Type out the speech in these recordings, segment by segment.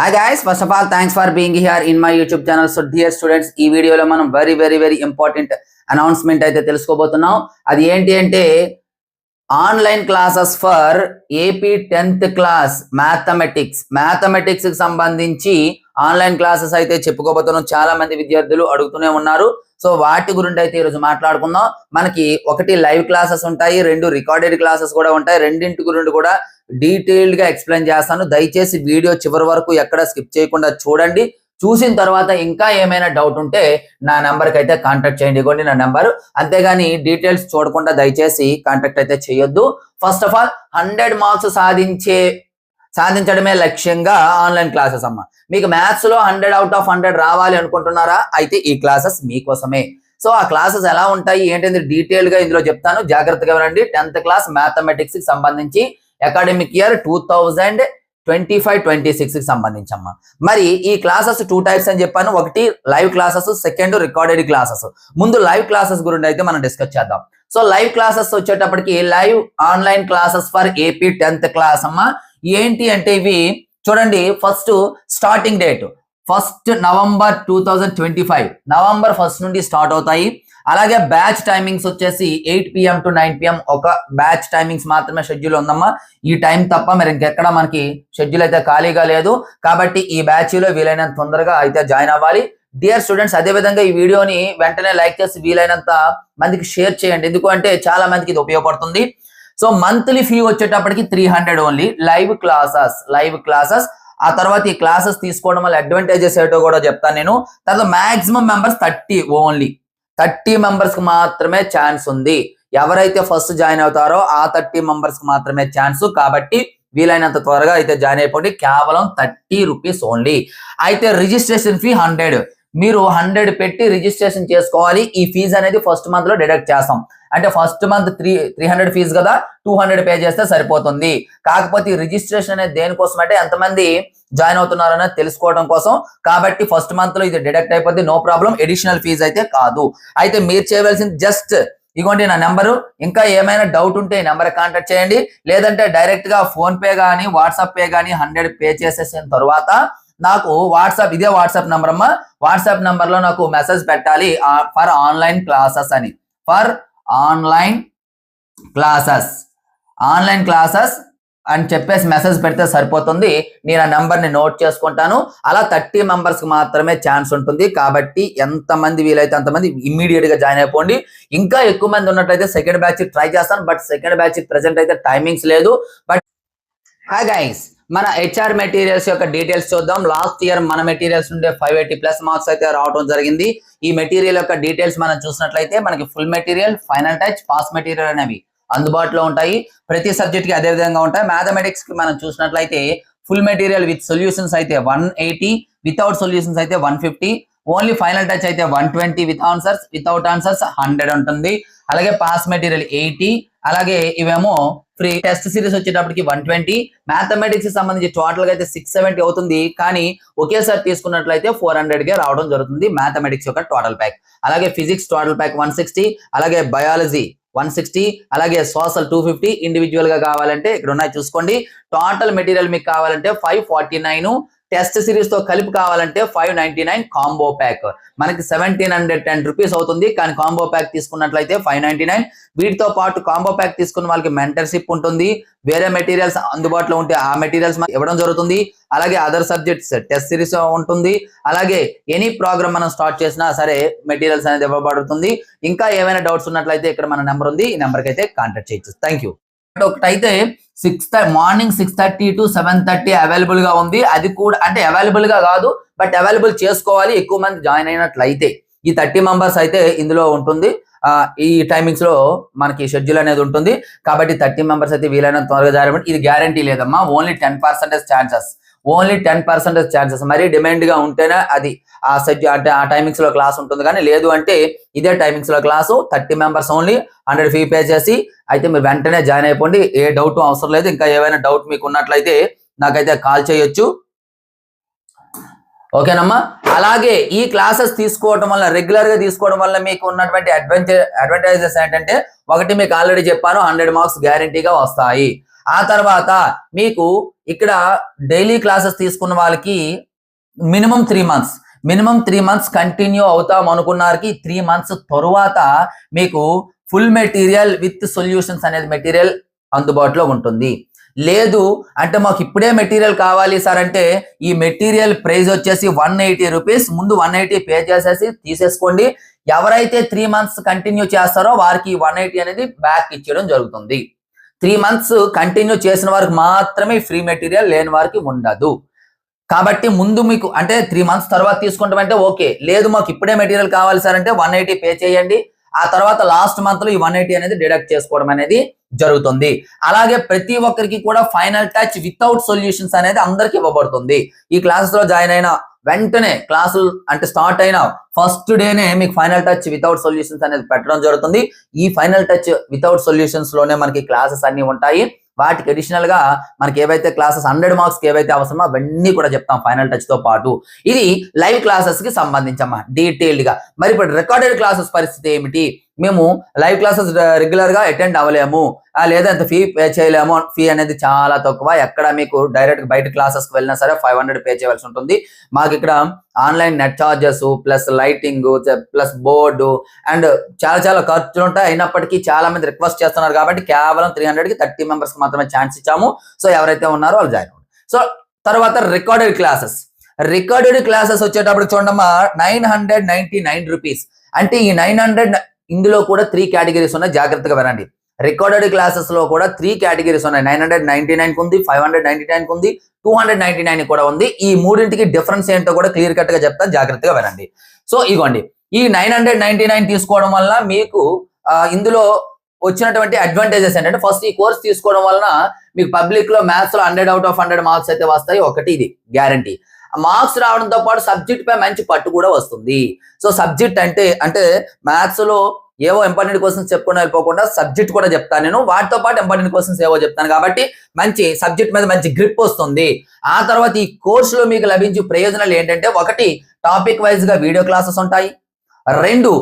Hi guys, first of all thanks for being here in my YouTube channel. So dear students, ఈ వీడియోలో మనం very important announcement అయితే తెలుసుకోబోతున్నాం. అది ఏంటి అంటే online classes for AP 10th class mathematics కి సంబంధించి ఆన్లైన్ క్లాసెస్ అయితే చెప్పుకోబోతున్నాం. చాలా మంది విద్యార్థులు అడుగుతూనే ఉన్నారు. సో వాటి గురించి అయితే ఈరోజు మాట్లాడుకుందాం. మనకి ఒకటి లైవ్ క్లాసెస్ ఉంటాయి, రెండు రికార్డెడ్ క్లాసెస్ కూడా ఉంటాయి. రెండింటి గురించి కూడా డీటెయిల్డ్ గా ఎక్స్ప్లెయిన్ చేస్తాను. దయచేసి వీడియో చివరి వరకు ఎక్కడ స్కిప్ చేయకుండా చూడండి. చూసిన తర్వాత ఇంకా ఏమైనా డౌట్ ఉంటే నా నెంబర్కి అయితే కాంటాక్ట్ చేయండి. ఇవ్వండి నా నెంబర్. అంతేగాని డీటెయిల్స్ చూడకుండా దయచేసి కాంటాక్ట్ అయితే చేయొద్దు. ఫస్ట్ ఆఫ్ ఆల్ 100 మార్క్స్ సాధించడమే లక్ష్యంగా ఆన్లైన్ క్లాసెస్ అమ్మ. మీకు మ్యాథ్స్ లో 100 out of 100 రావాలి అనుకుంటున్నారా? అయితే ఈ క్లాసెస్ మీకోసమే. సో ఆ క్లాసెస్ ఎలా ఉంటాయి ఏంటంటే డీటెయిల్ గా ఇందులో చెప్తాను, జాగ్రత్తగా వినండి. 10th క్లాస్ మ్యాథమెటిక్స్ కి సంబంధించి అకాడమిక్ ఇయర్ 2025-26 కి సంబంధించి అమ్మా. మరి ఈ క్లాసెస్ 2 టైప్స్ అని చెప్పాను. ఒకటి live classes, second recorded classes. ముందు లైవ్ క్లాసెస్ గురించి అయితే మనం డిస్కస్ చేద్దాం. సో లైవ్ క్లాసెస్ వచ్చేటప్పటికి live online classes for AP 10th class అమ్మా. ఏంటి అంటే ఇవి చూడండి. First starting date 1st November 2025, November 1 నుండి స్టార్ట్ అవుతాయి. అలాగే బ్యాచ్ టైమింగ్స్ వచ్చేసి 8 PM to 9 PM ఒక బ్యాచ్ టైమింగ్స్ మాత్రమే షెడ్యూల్ ఉందమ్మా. ఈ టైం తప్ప మరి ఇంకెక్కడ మనకి షెడ్యూల్ అయితే ఖాళీగా లేదు. కాబట్టి ఈ బ్యాచ్ లో వీలైనంత తొందరగా అయితే జాయిన్ అవ్వాలి. డియర్ స్టూడెంట్స్, అదే విధంగా ఈ వీడియోని వెంటనే లైక్ చేసి వీలైనంత మందికి షేర్ చేయండి. ఎందుకు అంటే చాలా మందికి ఇది ఉపయోగపడుతుంది. సో మంత్లీ ఫీ వచ్చేటప్పటికి 300 ఓన్లీ. Live classes. ఆ తర్వాత ఈ క్లాసెస్ తీసుకోవడం వల్ల అడ్వాంటేజెస్ ఏంటో కూడా చెప్తాను నేను. తర్వాత మాక్సిమం మెంబర్స్ 30 ఓన్లీ. 30 మెంబర్స్ కి మాత్రమే ఛాన్స్ ఉంది. ఎవరైతే ఫస్ట్ జాయిన్ అవుతారో ఆ 30 మెంబర్స్ కి మాత్రమే ఛాన్స్. కాబట్టి వీలైనంత త్వరగా అయితే జాయిన్ అయిపోండి. కేవలం 30 రూపీస్ ఓన్లీ. అయితే రిజిస్ట్రేషన్ ఫీ 100. మీరు 100 పెట్టి రిజిస్ట్రేషన్ చేసుకోవాలి. ఈ ఫీజు అనేది ఫస్ట్ మంత్ లో డిడక్ట్ చేస్తాం. అంటే ఫస్ట్ మంత్ 300 ఫీజు కదా, 200 పే చేస్తే సరిపోతుంది. కాకపోతే ఈ రిజిస్ట్రేషన్ అనేది దేనికోసం అంటే ఎంతమంది జాయిన్ అవుతున్నారనేది తెలుసుకోవడం కోసం. కాబట్టి ఫస్ట్ మంత్ లో ఇది డిడక్ట్ అయిపోద్ది, నో ప్రాబ్లం. ఎడిషనల్ ఫీజు అయితే కాదు. అయితే మీరు చేయవలసింది జస్ట్ ఇగోండి నా నెంబరు. ఇంకా ఏమైనా డౌట్ ఉంటే ఈ నెంబర్ కాంటాక్ట్ చేయండి. లేదంటే డైరెక్ట్ గా ఫోన్ పే గానీ వాట్సాప్ పే గానీ 100 పే చేసేసిన తర్వాత నాకు ఇదే వాట్సాప్ నెంబర్ అమ్మా. వాట్సాప్ నెంబర్ లో నాకు మెసేజ్ పెట్టాలి ఫర్ ఆన్లైన్ క్లాసెస్ అని. ఫర్ ఆన్లైన్ క్లాసెస్ అని చెప్పేసి మెసేజ్ పెడితే సరిపోతుంది. నేను ఆ నెంబర్ ని నోట్ చేసుకుంటాను. అలా 30 మెంబర్స్ కి మాత్రమే ఛాన్స్ ఉంటుంది. కాబట్టి ఎంతమంది వీలైతే అంతమంది ఇమ్మీడియట్ గా జాయిన్ అయిపోండి. ఇంకా ఎక్కువ మంది ఉన్నట్లయితే సెకండ్ బ్యాచ్ ట్రై చేస్తాను. బట్ సెకండ్ బ్యాచ్ ప్రెసెంట్ అయితే టైమింగ్స్ లేదు. బట్ హాయ్ గైస్, మన హెచ్ఆర్ మెటీరియల్స్ యొక్క డీటెయిల్స్ చూద్దాం. లాస్ట్ ఇయర్ మన మెటీరియల్స్ నుండి 580+ మార్క్స్ అయితే రావడం జరిగింది. ఈ మెటీరియల్ యొక్క డీటెయిల్స్ మనం చూసినట్లయితే మనకి full material, final touch, pass material అనేవి అందుబాటులో ఉంటాయి. ప్రతి సబ్జెక్ట్ కి అదే విధంగా ఉంటాయి. మ్యాథమెటిక్స్ కి మనం చూసినట్లయితే ఫుల్ మెటీరియల్ విత్ సొల్యూషన్స్ అయితే 180, వితౌట్ సొల్యూషన్స్ అయితే 150, ఓన్లీ ఫైనల్ టచ్ అయితే 120, వితౌట్ ఆన్సర్స్ 100 ఉంటుంది. అలాగే పాస్ మెటీరియల్ 80, అలాగే ఇవేమో ఫ్రీ. టెస్ట్ సిరీస్ వచ్చేటప్పటికి 120. మ్యాథమెటిక్స్ కి సంబంధించి టోటల్ గా అయితే 670 అవుతుంది. కానీ ఒకేసారి తీసుకున్నట్లయితే 400 గా రావడం జరుగుతుంది మ్యాథమెటిక్స్ యొక్క టోటల్ ప్యాక్. అలాగే ఫిజిక్స్ టోటల్ ప్యాక్ 160, అలాగే బయాలజీ 160, అలాగే సోషల్ 250. ఇండివిజువల్ గా కావాలంటే ఇక్కడ ఉన్నాయి చూసుకోండి. టోటల్ మెటీరియల్ మీకు కావాలంటే 549. టెస్ట్ సిరీస్ తో కలిపి కావాలంటే 599 కాంబో ప్యాక్. మనకి 1710 రూపీస్ అవుతుంది. కానీ కాంబో ప్యాక్ తీసుకున్నట్లయితే 599. వీటితో పాటు కాంబో ప్యాక్ తీసుకున్న వాళ్ళకి మెంటర్షిప్ ఉంటుంది. వేరే మెటీరియల్స్ అందుబాటులో ఉంటే ఆ మెటీరియల్స్ ఇవ్వడం జరుగుతుంది. అలాగే అదర్ సబ్జెక్ట్స్ టెస్ట్ సిరీస్ ఉంటుంది. అలాగే ఎనీ ప్రోగ్రామ్ మనం స్టార్ట్ చేసినా సరే మెటీరియల్స్ అనేది ఇవ్వబడుతుంది. ఇంకా ఏమైనా డౌట్స్ ఉన్నట్లయితే ఇక్కడ మన నెంబర్ ఉంది, ఈ నెంబర్కి అయితే కాంటాక్ట్ చేయొచ్చు. Thank you. ఒకటైతే మార్నింగ్ 6:30 to 7:30 అవైలబుల్ గా ఉంది. అది కూడా అంటే అవైలబుల్ గా కాదు, బట్ అవైలబుల్ చేసుకోవాలి ఎక్కువ మంది జాయిన్ అయినట్లయితే. ఈ 30 మెంబర్స్ అయితే ఇందులో ఉంటుంది. ఈ టైమింగ్స్ లో మనకి షెడ్యూల్ అనేది ఉంటుంది. కాబట్టి 30 మెంబర్స్ అయితే వీలైనంత త్వరగా జాయిన్ అవ్వండి. ఇది గ్యారంటీ లేదమ్మా, ఓన్లీ 10% ఛాన్సెస్. మరీ డిమాండ్ గా ఉంటేనే అది అంటే ఆ టైమింగ్స్ లో క్లాస్ ఉంటుంది. కానీ లేదు అంటే ఇదే టైమింగ్స్ లో class. 30 members only, 100 fee pay చేసి అయితే మీరు వెంటనే జాయిన్ అయిపోండి. ఏ డౌట్ అవసరం లేదు. ఇంకా ఏమైనా డౌట్ మీకు ఉన్నట్లయితే నాకైతే కాల్ చేయొచ్చు. ఓకేనమ్మా. అలాగే ఈ క్లాసెస్ తీసుకోవడం వల్ల, రెగ్యులర్ గా తీసుకోవడం వల్ల మీకు ఉన్నటువంటి అడ్వాంటేజెస్ ఏంటంటే, ఒకటి మీకు ఆల్రెడీ చెప్పాను, 100 మార్క్స్ గ్యారంటీగా వస్తాయి. ఆ తర్వాత మీకు ఇక్కడ డైలీ క్లాసెస్ తీసుకున్న వాళ్ళకి మినిమం 3 మంత్స్ కంటిన్యూ అవుతాం అనుకున్నారికి 3 మంత్స్ తరువాత మీకు ఫుల్ మెటీరియల్ విత్ సొల్యూషన్స్ అనేది మెటీరియల్ అందుబాటులో ఉంటుంది. లేదు అంటే మాకు ఇప్పుడే మెటీరియల్ కావాలి సార్ అంటే ఈ మెటీరియల్ ప్రైస్ వచ్చేసి 180 రూపీస్. ముందు 180 పే చేసేసి తీసేసుకోండి. ఎవరైతే 3 మంత్స్ కంటిన్యూ చేస్తారో వారికి 180 అనేది బ్యాక్ ఇచ్చేయడం జరుగుతుంది. 3 మంత్స్ కంటిన్యూ చేసిన వారికి మాత్రమే ఫ్రీ మెటీరియల్, లేని వారికి ఉండదు. కాబట్టి ముందు మీకు అంటే 3 మంత్స్ తర్వాత తీసుకుంటామంటే ఓకే, లేదు మాకు ఇప్పుడే మెటీరియల్ కావాలి సార్ అంటే 180 పే చేయండి. ఆ తర్వాత లాస్ట్ మంత్ లో ఈ 180 అనేది డిడక్ట్ చేసుకోవడం అనేది జరుగుతుంది. అలాగే ప్రతి ఒక్కరికి కూడా ఫైనల్ టచ్ వితౌట్ సొల్యూషన్స్ అనేది అందరికి ఇవ్వబడుతుంది. ఈ క్లాసెస్ లో జాయిన్ అయిన వెంటనే క్లాసులు అంటే స్టార్ట్ అయిన ఫస్ట్ డేనే మీకు ఫైనల్ టచ్ వితౌట్ సొల్యూషన్స్ అనేది పెట్టడం జరుగుతుంది. ఈ ఫైనల్ టచ్ వితౌట్ సొల్యూషన్స్ లోనే మనకి క్లాసెస్ అన్ని ఉంటాయి. వాటికి అడిషనల్ గా మనకి ఏవైతే క్లాసెస్ 100 మార్క్స్ ఏవైతే అవసరమో అవన్నీ కూడా చెప్తాం ఫైనల్ టచ్ తో పాటు. ఇది లైవ్ క్లాసెస్ కి సంబంధించమ్మా డీటెయిల్డ్ గా. మరి ఇప్పుడు రికార్డెడ్ క్లాసెస్ పరిస్థితి ఏమిటి? మేము లైవ్ క్లాసెస్ రెగ్యులర్ గా అటెండ్ అవ్వలేము, లేదా అంత ఫీ పే చేయలేము. ఫీ అనేది చాలా తక్కువ. ఎక్కడ మీకు డైరెక్ట్ బయట క్లాసెస్ కి వెళ్ళినా సరే 500 పే చేయవలసి ఉంటుంది. మాకు ఇక్కడ online net charges plus lighting plus board and చాలా ఖర్చులు ఉంటాయి. అయినప్పటికీ చాలా మంది రిక్వెస్ట్ చేస్తున్నారు కాబట్టి కేవలం 300కి 30 మెంబర్స్ కి మాత్రమే ఛాన్స్ ఇచ్చాము. సో ఎవరైతే ఉన్నారో వాళ్ళు జాయిన్ అవ్వండి. సో తర్వాత రికార్డెడ్ క్లాసెస్ వచ్చేటప్పుడు చూడమ్మా 999 రూపీస్. అంటే ఈ 900 ఇందులో కూడా 3 కేటగిరీస్ ఉన్నాయి, జాగ్రత్తగా వినండి. రికార్డెడ్ క్లాసెస్ లో కూడా 3 కేటగిరీస్ ఉన్నాయి. 999 ఉంది, 599 ఉంది, 299 కూడా ఉంది. ఈ మూడింటికి డిఫరెన్స్ ఏంటో కూడా క్లియర్ కట్ గా చెప్తా, జాగ్రత్తగా వినండి. సో ఇగోండి, ఈ 999 తీసుకోవడం వల్ల మీకు ఇందులో వచ్చినటువంటి అడ్వాంటేజెస్ ఏంటంటే, ఫస్ట్ ఈ కోర్స్ తీసుకోవడం వలన మీకు పబ్లిక్ లో మ్యాథ్స్ లో 100 out of 100 మార్క్స్ అయితే వస్తాయి. ఒకటి ఇది గ్యారంటీ. మార్క్స్ రావడంతో పాటు సబ్జెక్ట్ పై మంచి పట్టు కూడా వస్తుంది. సో సబ్జెక్ట్ అంటే మ్యాథ్స్ లో ఏవో ఇంపార్టెంట్ క్వశ్చన్స్ చెప్పుకుని వెళ్ళిపోకుండా సబ్జెక్ట్ కూడా చెప్తాను నేను, వాటితో పాటు ఇంపార్టెంట్ క్వశ్చన్స్ ఏవో చెప్తాను. కాబట్టి మంచి సబ్జెక్ట్ మీద మంచి గ్రిప్ వస్తుంది. ఆ తర్వాత ఈ కోర్సులో మీకు లభించే ప్రయోజనాలు ఏంటంటే, ఒకటి టాపిక్ వైజ్ గా వీడియో క్లాసెస్ ఉంటాయి. 2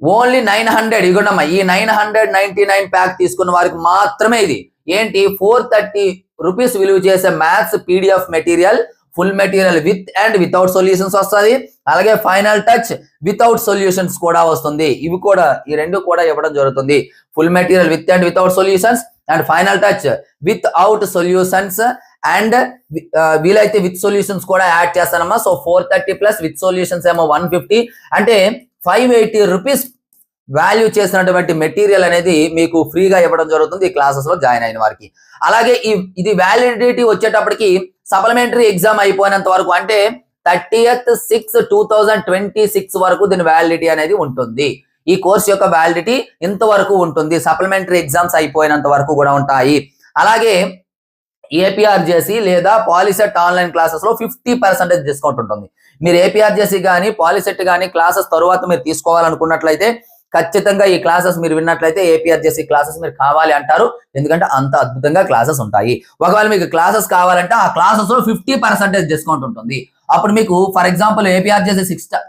ఓన్లీ 900 ఇగోండమ్మా, ఈ 999 ప్యాక్ తీసుకున్న వారికి మాత్రమే ఇది ఏంటి 430 రూపీస్ విలువ చేసే maths PDF material, full material with and without solutions వస్తుంది. అలాగే ఫైనల్ టచ్ వితౌట్ సొల్యూషన్స్ కూడా వస్తుంది. ఇవి కూడా ఈ రెండు కూడా ఇవ్వడం జరుగుతుంది. Full material with and without solutions and final touch with out solutions and వీలైతే విత్ సొల్యూషన్స్ కూడా యాడ్ చేస్తానమ్మా. సో 430 ప్లస్ విత్ సొల్యూషన్స్ ఏమో 150, అంటే 580 రూపీస్ వాల్యూ చేసినటువంటి మెటీరియల్ అనేది మీకు ఫ్రీగా ఇవ్వడం జరుగుతుంది ఈ క్లాసెస్ లో జాయిన్ అయిన వారికి. అలాగే ఇది వ్యాలిడిటీ వచ్చేటప్పటికి సప్లిమెంటరీ ఎగ్జామ్ అయిపోయినంత వరకు, అంటే 30/6/2026 వరకు దీని వ్యాలిడిటీ అనేది ఉంటుంది. ఈ కోర్స్ యొక్క వ్యాలిడిటీ ఇంతవరకు ఉంటుంది. సప్లిమెంటరీ ఎగ్జామ్స్ అయిపోయినంత వరకు కూడా ఉంటాయి. అలాగే ఏపీఆర్జేసీ లేదా పాలిసెట్ ఆన్లైన్ క్లాసెస్ లో 50% డిస్కౌంట్ ఉంటుంది. మీరు ఏపీఆర్జేసీ కానీ పాలిసెట్ కానీ క్లాసెస్ తరువాత మీరు తీసుకోవాలనుకున్నట్లయితే ఖచ్చితంగా ఈ క్లాసెస్ మీరు విన్నట్లయితే ఏపీఆర్జేసీ క్లాసెస్ మీరు కావాలి అంటారు. ఎందుకంటే అంత అద్భుతంగా క్లాసెస్ ఉంటాయి. ఒకవేళ మీకు క్లాసెస్ కావాలంటే ఆ క్లాసెస్ లో 50% డిస్కౌంట్ ఉంటుంది. అప్పుడు మీకు ఫర్ ఎగ్జాంపుల్ ఏపీఆర్జేసీ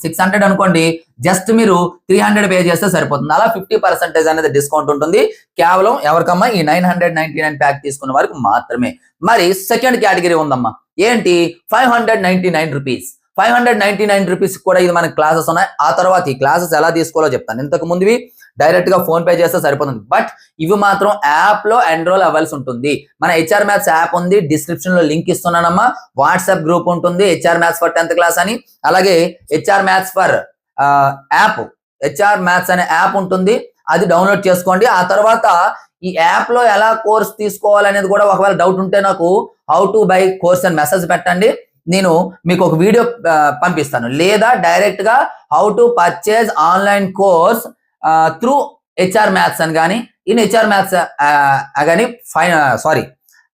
600 అనుకోండి, జస్ట్ మీరు 300 పే చేస్తే సరిపోతుంది. అలా 50% అనేది డిస్కౌంట్ ఉంటుంది. కేవలం ఎవరికమ్మా? ఈ 999 ప్యాక్ తీసుకున్న వారికి మాత్రమే. మరి సెకండ్ కేటగిరీ ఉందమ్మా, ఏంటి 599 రూపీస్. 599 రూపీస్ కూడా ఇది మనకి క్లాసెస్ ఉన్నాయి. ఆ తర్వాత ఈ క్లాసెస్ ఎలా తీసుకోవాలో చెప్తాను. ఇంతకు ముందువి డైరెక్ట్ గా ఫోన్ పే చేస్తే సరిపోతుంది. బట్ ఇవి మాత్రం యాప్ లో ఎన్రోల్ అవ్వాల్సి ఉంటుంది. మన హెచ్ఆర్ మ్యాథ్స్ యాప్ ఉంది, డిస్క్రిప్షన్ లో లింక్ ఇస్తున్నానమ్మా. వాట్సాప్ గ్రూప్ ఉంటుంది HR maths for 10th class అని. అలాగే HR maths for app, HR maths అనే యాప్ ఉంటుంది, అది డౌన్లోడ్ చేసుకోండి. ఆ తర్వాత ఈ యాప్ లో ఎలా కోర్స్ తీసుకోవాలనేది కూడా ఒకవేళ డౌట్ ఉంటే నాకు హౌ టు బై కోర్స్ అని మెసేజ్ పెట్టండి. నేను మీకు ఒక వీడియో పంపిస్తాను. లేదా డైరెక్ట్ గా how to purchase online course through HR maths అని కానీ ఇన్ హెచ్ఆర్ మ్యాథ్స్ కానీ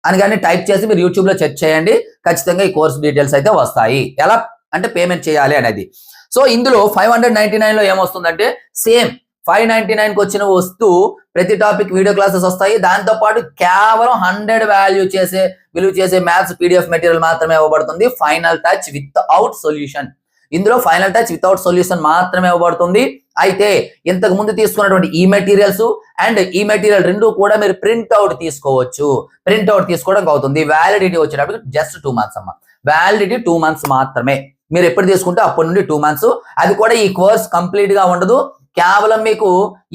అని కానీ టైప్ చేసి మీరు యూట్యూబ్ లో చెక్ చేయండి. ఖచ్చితంగా ఈ కోర్స్ డీటెయిల్స్ అయితే వస్తాయి. ఎలా అంటే పేమెంట్ చేయాలి అనేది. సో ఇందులో 599 లో ఏమొస్తుందంటే సేమ్ 599కి వచ్చిన వస్తువు ప్రతి టాపిక్ వీడియో క్లాసెస్ వస్తాయి. దాంతో పాటు కేవలం 100 విలువ చేసే మ్యాథ్స్ పీడిఎఫ్ మెటీరియల్ మాత్రమే ఇవ్వబడుతుంది. Final touch with out solution. ఇందులో ఫైనల్ టచ్ వితౌట్ సొల్యూషన్ మాత్రమే ఇవ్వబడుతుంది. అయితే ఇంతకు ముందు తీసుకున్నటువంటి ఈ మెటీరియల్స్ అండ్ ఈ మెటీరియల్ రెండు కూడా మీరు ప్రింట్ అవుట్ తీసుకోవచ్చు. ప్రింట్ అవుట్ తీసుకోవడం అవుతుంది. వ్యాలిడిటీ వచ్చేటప్పుడు జస్ట్ 2 months అమ్మ. వ్యాలిడిటీ 2 months మాత్రమే. మీరు ఎప్పుడు తీసుకుంటే అప్పటి నుండి 2 months. అది కూడా ఈ కోర్స్ కంప్లీట్ గా ఉండదు. కేవలం మీకు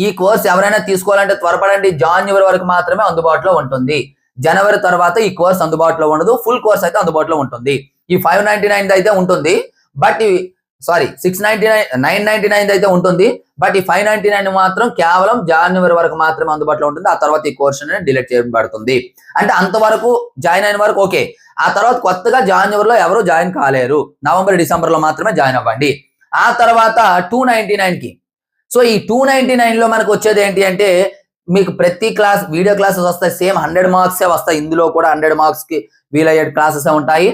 ఈ కోర్స్ ఎవరైనా తీసుకోవాలంటే త్వరపడండి. జనవరి వరకు మాత్రమే అందుబాటులో ఉంటుంది. జనవరి తర్వాత ఈ కోర్స్ అందుబాటులో ఉండదు. ఫుల్ కోర్స్ అయితే అందుబాటులో ఉంటుంది. ఈ 599 అయితే ఉంటుంది. బట్ 699 999 అయితే ఉంటుంది. బట్ ఈ 599 మాత్రం కేవలం జనవరి వరకు మాత్రమే అందుబాటులో ఉంటుంది. ఆ తర్వాత ఈ కోర్స్ అనేది డిలీట్ చేయబడుతుంది. అంటే అంతవరకు జాయిన్ అయిన వరకు ఓకే. ఆ తర్వాత కొత్తగా జనవరిలో ఎవరు జాయిన్ కాలేరు. నవంబర్ డిసెంబర్ లో మాత్రమే జాయిన్ అవ్వండి. ఆ తర్వాత 299 కి. సో ఈ 299 లో మనకు వచ్చేది ఏంటి అంటే మీకు ప్రతి క్లాస్ వీడియో క్లాసెస్ వస్తాయి. సేమ్ 100 marks వస్తాయి. ఇందులో కూడా 100 marks కి వీలయ్యే క్లాసెస్ ఉంటాయి.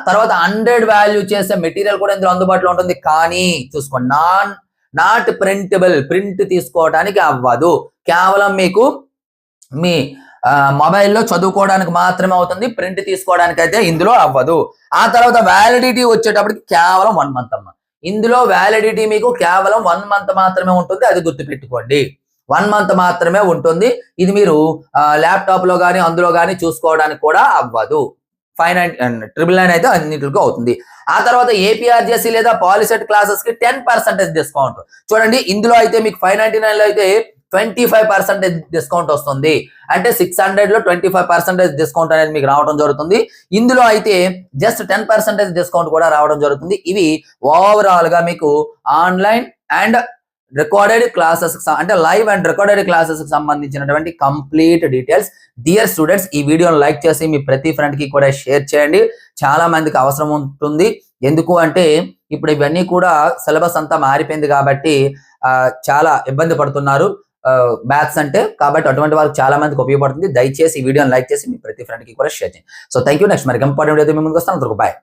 తర్వాత 100 వాల్యూ చేసే మెటీరియల్ కూడా ఇందులో అందుబాటులో ఉంటుంది. కానీ చూసుకోండి, నాట్ ప్రింటబుల్, ప్రింట్ తీసుకోవడానికి అవ్వదు. కేవలం మీకు మీ మొబైల్లో చదువుకోవడానికి మాత్రమే అవుతుంది. ప్రింట్ తీసుకోవడానికి అయితే ఇందులో అవ్వదు. ఆ తర్వాత వ్యాలిడిటీ వచ్చేటప్పటికి కేవలం 1 month అమ్మ. ఇందులో వ్యాలిడిటీ మీకు కేవలం 1 month మాత్రమే ఉంటుంది. అది గుర్తుపెట్టుకోండి. 1 month మాత్రమే ఉంటుంది. ఇది మీరు ల్యాప్టాప్ లో కానీ అందులో కానీ చూసుకోవడానికి కూడా అవ్వదు. 599 అయితే అన్నింటికి అవుతుంది. ఆ తర్వాత ఏపీఆర్జేసీ లేదా పాలిసెట్ క్లాసెస్ కి 10% డిస్కౌంట్. చూడండి, ఇందులో అయితే మీకు 599 లో అయితే 25% డిస్కౌంట్ వస్తుంది. అంటే 600 లో 25% డిస్కౌంట్ అనేది మీకు రావడం జరుగుతుంది. ఇందులో అయితే జస్ట్ 10% డిస్కౌంట్ కూడా రావడం జరుగుతుంది. ఇవి ఓవరాల్ గా మీకు ఆన్లైన్ అండ్ రికార్డెడ్ క్లాసెస్ అంటే లైవ్ అండ్ రికార్డెడ్ క్లాసెస్ కి సంబంధించినటువంటి కంప్లీట్ డీటెయిల్స్. డియర్ స్టూడెంట్స్, ఈ వీడియోని లైక్ చేసి మీ ప్రతి ఫ్రెండ్ కి కూడా షేర్ చేయండి. చాలా మందికి అవసరం ఉంటుంది. ఎందుకు అంటే ఇప్పుడు ఇవన్నీ కూడా సిలబస్ అంతా మారిపోయింది కాబట్టి చాలా ఇబ్బంది పడుతున్నారు మ్యాథ్స్ అంటే. కాబట్టి అటువంటి వారికి చాలా మందికి ఉపయోగపడుతుంది. దయచేసి ఈ వీడియోని లైక్ చేసి మీ ప్రతి ఫ్రెండ్ కి కూడా షేర్ చేయండి. So thank you. నెక్స్ట్ మరి ఇంపార్టెంట్ వీడియో మీ ముందుకు వస్తాను. బాయ్.